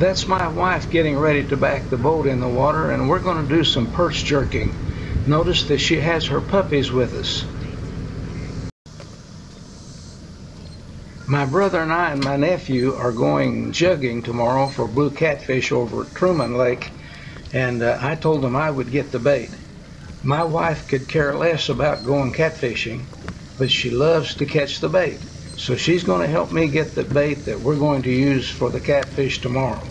That's my wife getting ready to back the boat in the water, and we're going to do some perch jerking. Notice that she has her puppies with us. My brother and I and my nephew are going jugging tomorrow for blue catfish over at Truman Lake, and I told them I would get the bait. My wife could care less about going catfishing, but she loves to catch the bait. So she's going to help me get the bait that we're going to use for the catfish tomorrow.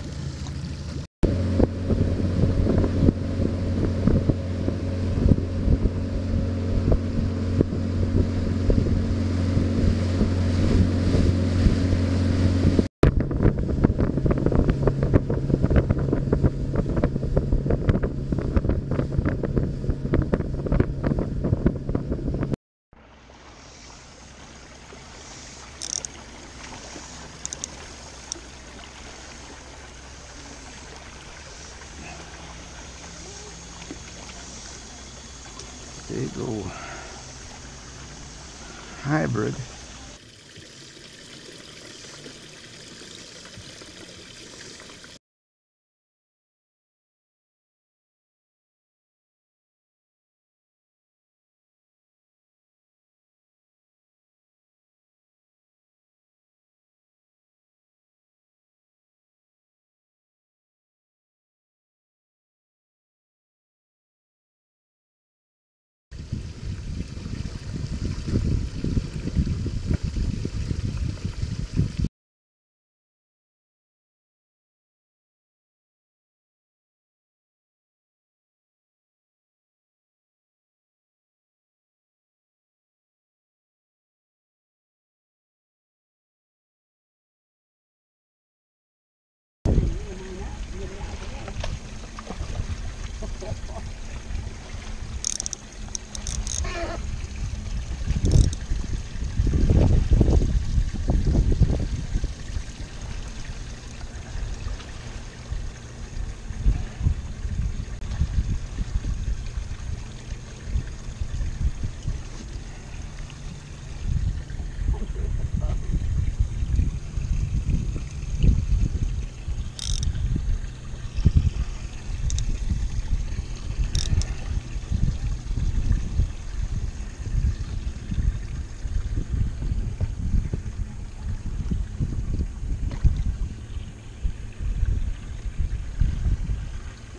Big old hybrid.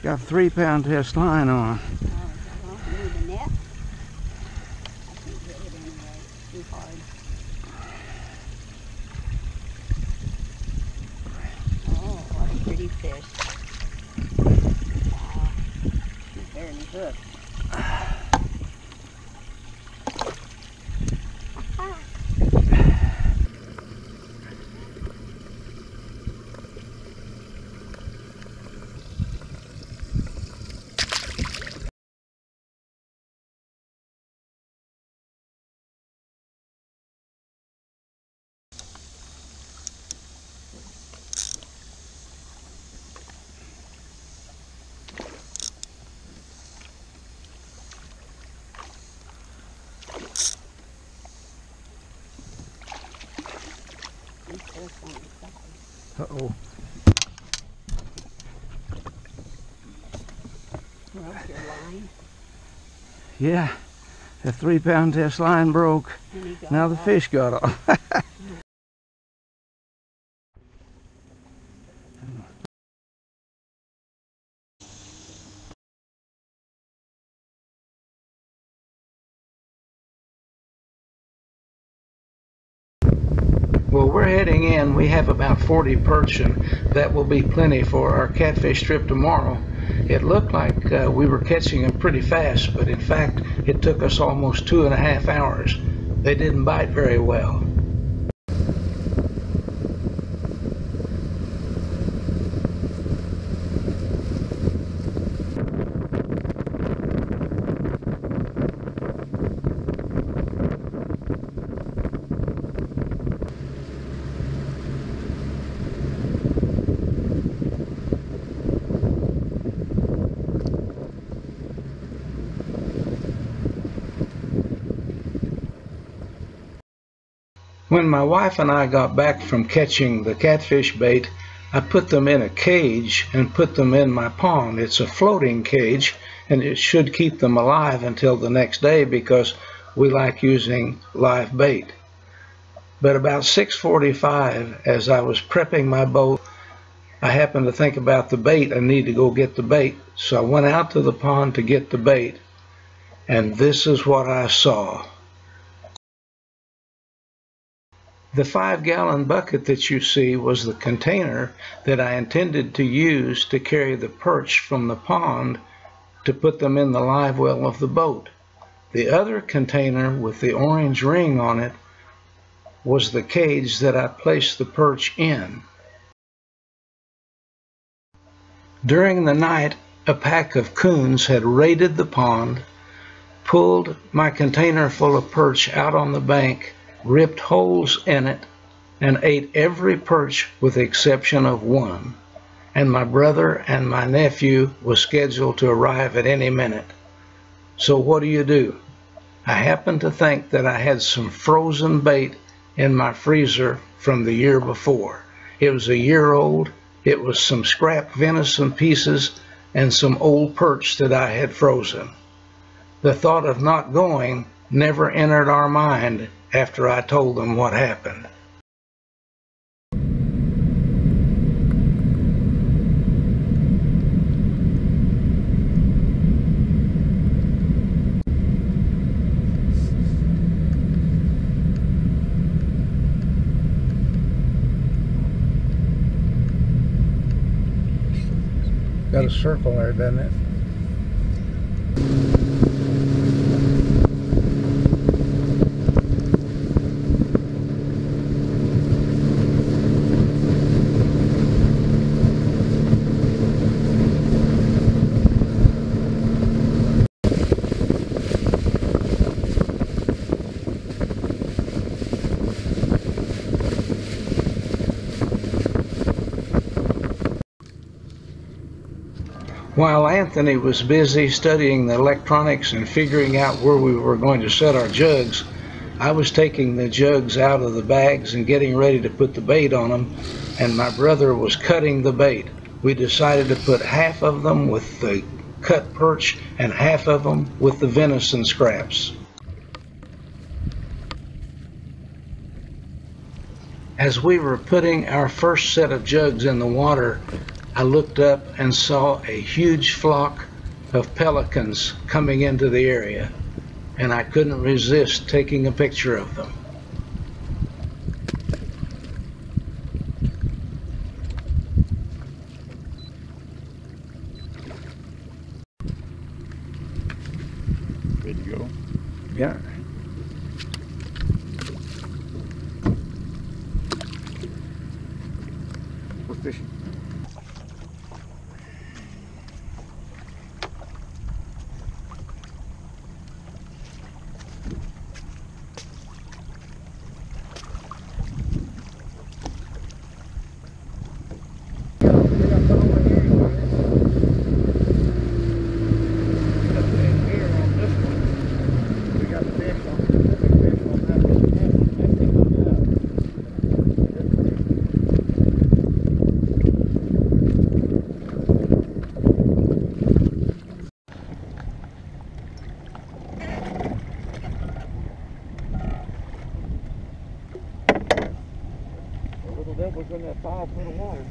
Got 3-pound test line on. Need the net? I can't get it anyway. It's too hard. Oh, what a pretty fish. Wow. She's barely hooked. Uh-oh. Broke your line? Yeah, the 3-pound test line broke. Now the fish got off. Well, we're heading in. We have about 40 perch, and that will be plenty for our catfish trip tomorrow. It looked like we were catching them pretty fast, but in fact, it took us almost 2.5 hours. They didn't bite very well. When my wife and I got back from catching the catfish bait, I put them in a cage and put them in my pond. It's a floating cage, and it should keep them alive until the next day because we like using live bait. But about 6:45, as I was prepping my boat, I happened to think about the bait. I need to go get the bait. So I went out to the pond to get the bait, and this is what I saw. The 5-gallon bucket that you see was the container that I intended to use to carry the perch from the pond to put them in the live well of the boat. The other container with the orange ring on it was the cage that I placed the perch in. During the night, a pack of coons had raided the pond, pulled my container full of perch out on the bank, ripped holes in it, and ate every perch with the exception of one. And my brother and my nephew was scheduled to arrive at any minute. So what do? I happened to think that I had some frozen bait in my freezer from the year before. It was a year old. It was some scrap venison pieces and some old perch that I had frozen. The thought of not going never entered our mind after I told them what happened. Got a circle there, doesn't it? While Anthony was busy studying the electronics and figuring out where we were going to set our jugs, I was taking the jugs out of the bags and getting ready to put the bait on them, and my brother was cutting the bait. We decided to put half of them with the cut perch and half of them with the venison scraps. As we were putting our first set of jugs in the water, I looked up and saw a huge flock of pelicans coming into the area, and I couldn't resist taking a picture of them. Ready to go? Yeah. We're fishing. That was in that 5 foot of water.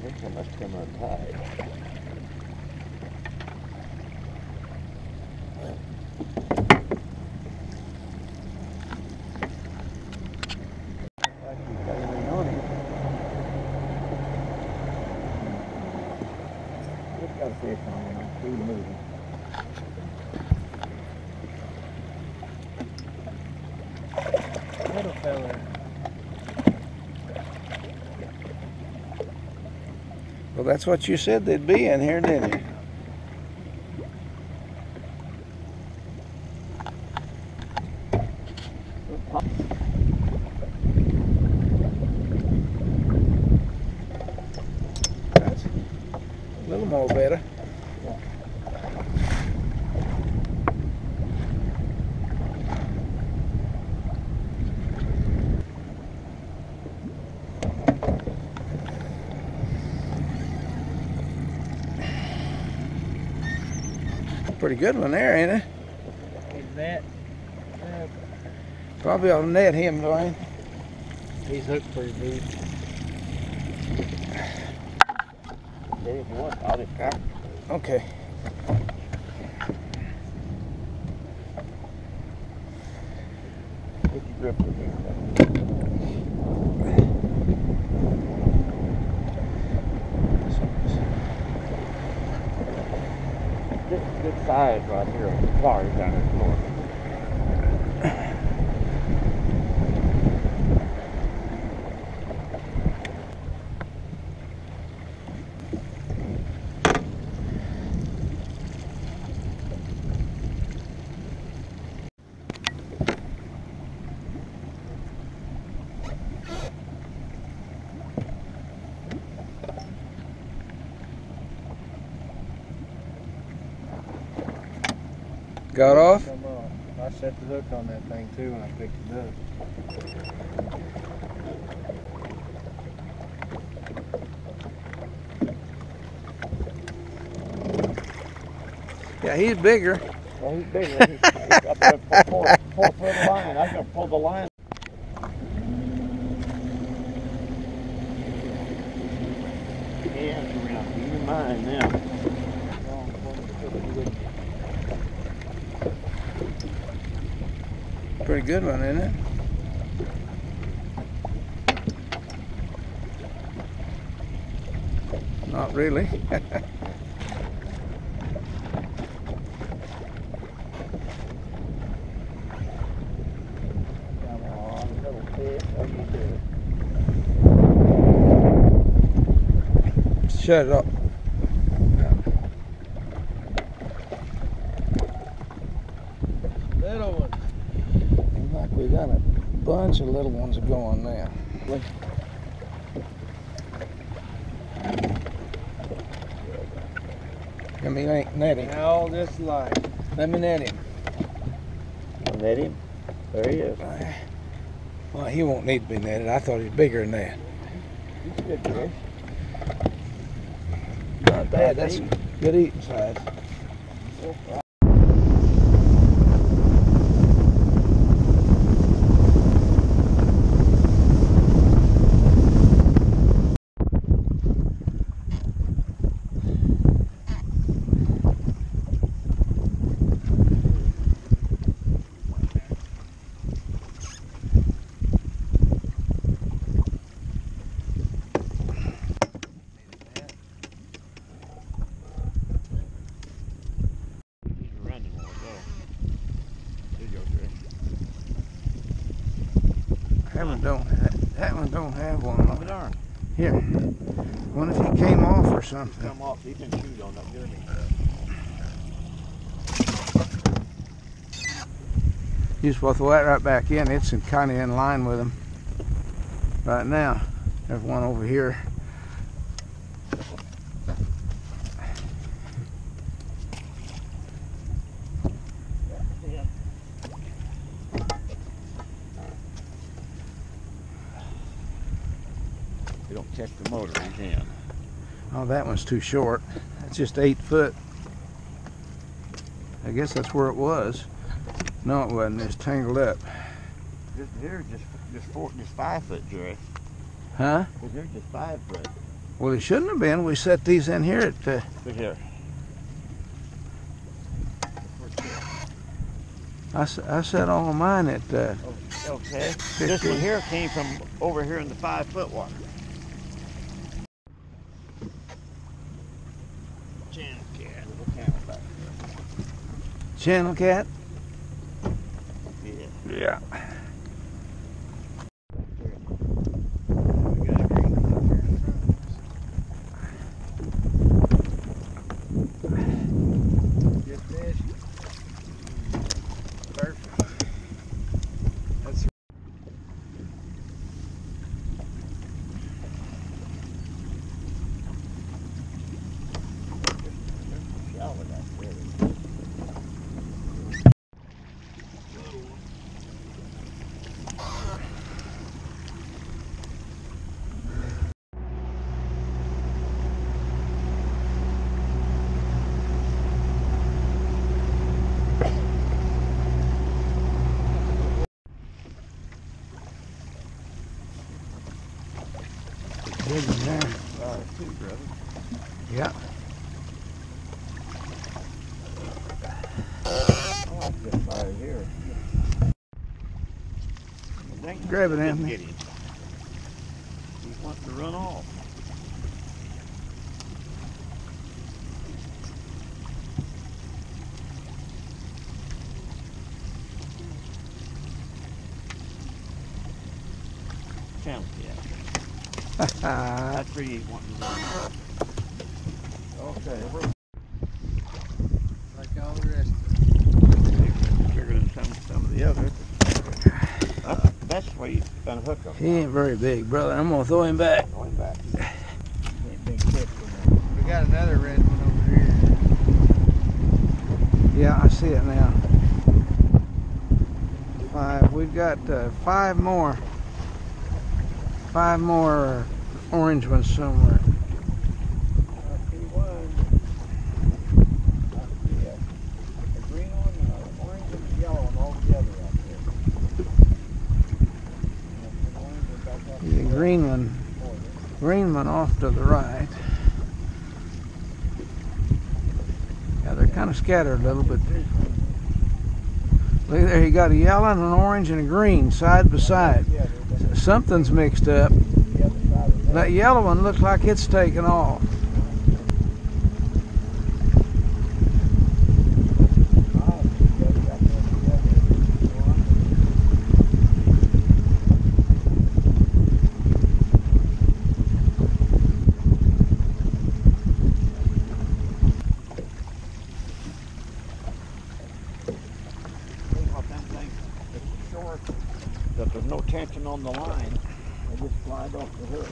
Next one must come untied. Like he's got anything on him. Just got a fish on him. Keep moving. Little fella. Well, that's what you said they'd be in here, didn't you? That's a little more better. Pretty good one there, ain't it? Is that? Probably ought to net him, Dwayne. He's hooked pretty deep. If you want, I'll just crack. Okay. Get your grip with me. This is good size right here on the car down at the floor. Got off? Come on. I set the hook on that thing too when I picked it up. Yeah, he's bigger. Well, he's bigger. He's up there 4 foot line. I can pull the line. Yeah, around. Keep in mind now. Pretty good one, isn't it? Not really. Come on, little fish. What you doing? Shut it up. Little one. Seems like we got a bunch of little ones going now. Let me net him. All this life. Let me net him. Net him. There he is. Well, he won't need to be netted. I thought he was bigger than that. He's good, Chris. Not bad. That's good eating size. That one don't have one. Oh, darn. Here. What if he came off or something? Come off. He can shoot on that good. You're supposed to throw that right back in. It's kind of in line with him right now. There's one over here. You don't check the motor, you can. Oh, that one's too short. That's just 8 foot. I guess that's where it was. No, it wasn't. It's tangled up. This here just 5 foot, Jerry. Huh? This here just 5 foot. Well, it shouldn't have been. We set these in here at Look here. I set all of mine at Okay. This one here came from over here in the 5 foot water. Channel cat. Little channel back there. Channel cat. Yeah. Yeah. We got a green one up here in front of us. Good fish. Perfect. That's shallow back there. Big one there. Two, brother. Yeah. Oh, just right here. Grab it, Didn't Anthony. get him. He's wanting to run off. Channel, yeah. That's where he's wanting to run off. Okay, we're Like all the rest of it. bigger than some of the others. That's where you unhook him. He ain't very big, brother. I'm gonna throw him back. Going back. He ain't big fish in there. We got another red one over here. Yeah, I see it now. 5. We've got 5 more. 5 more orange ones somewhere. I see one. I see a green one, an orange, and a yellow one all together out there. The green one off to the right. Yeah, they're kind of scattered a little bit. Look there, he got a yellow and an orange and a green side by side. Something's mixed up. That yellow one looks like it's taken off. That there's no tension on the line, they just slide off the hook.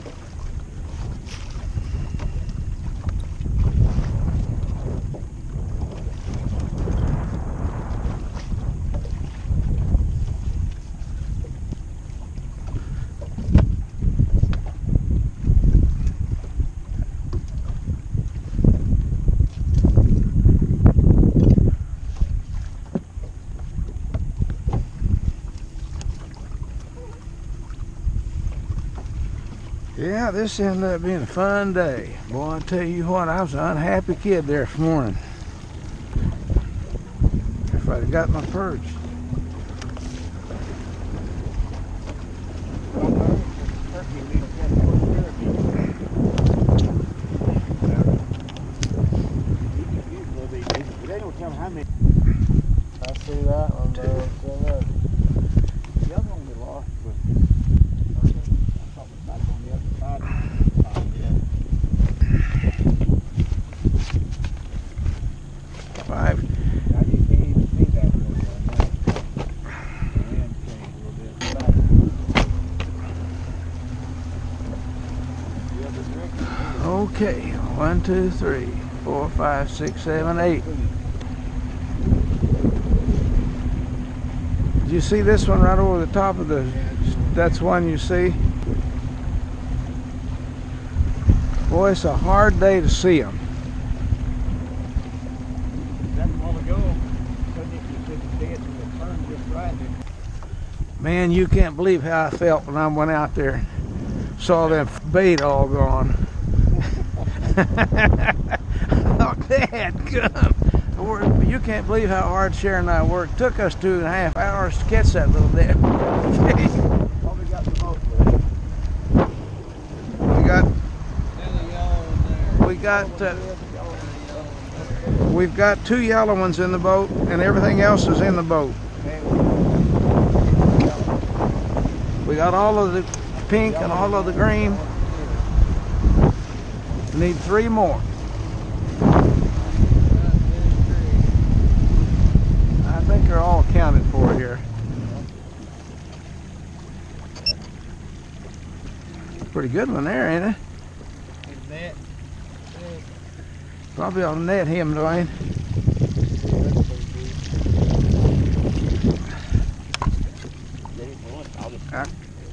Yeah, this ended up being a fun day. Boy, I tell you what, I was an unhappy kid there this morning. If I'd have got my perch. They don't tell how many. I see that one, though. The other one we lost was, I thought it was back on the other side. Yeah. 5. I just can't even see that one right now. The wind changed a little bit. The other direction. Okay, 1, 2, 3, 4, 5, 6, 7, 8. Did you see this one right over the top of the? That's one you see. Boy, it's a hard day to see them. That while ago, couldn't you see it and it turned just right. Man, you can't believe how I felt when I went out there, saw them bait all gone. Oh, dadgum. You can't believe how hard Sharon and I worked. Took us 2.5 hours to catch that little devil. Probably got the boat there. We've got 2 yellow ones in the boat, and everything else is in the boat. We got all of the pink and all of the green. Need 3 more. I think they're all accounted for here. Pretty good one there, ain't it? Probably ought to net him, Dwayne.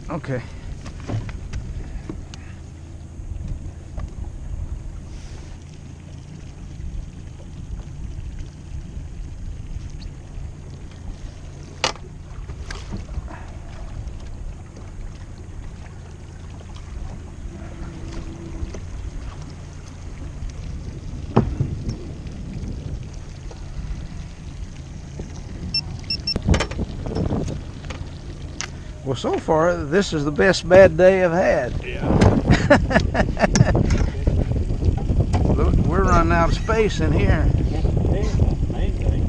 Okay. Well, so far, this is the best bad day I've had. Yeah. Look, we're running out of space in here. Main thing.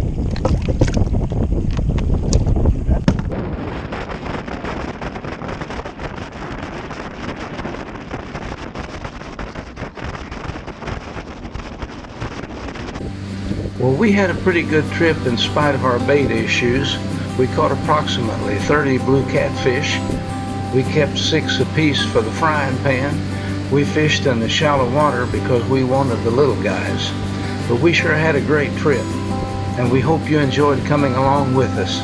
Well, we had a pretty good trip in spite of our bait issues. We caught approximately 30 blue catfish. We kept 6 apiece for the frying pan. We fished in the shallow water because we wanted the little guys. But we sure had a great trip, and we hope you enjoyed coming along with us.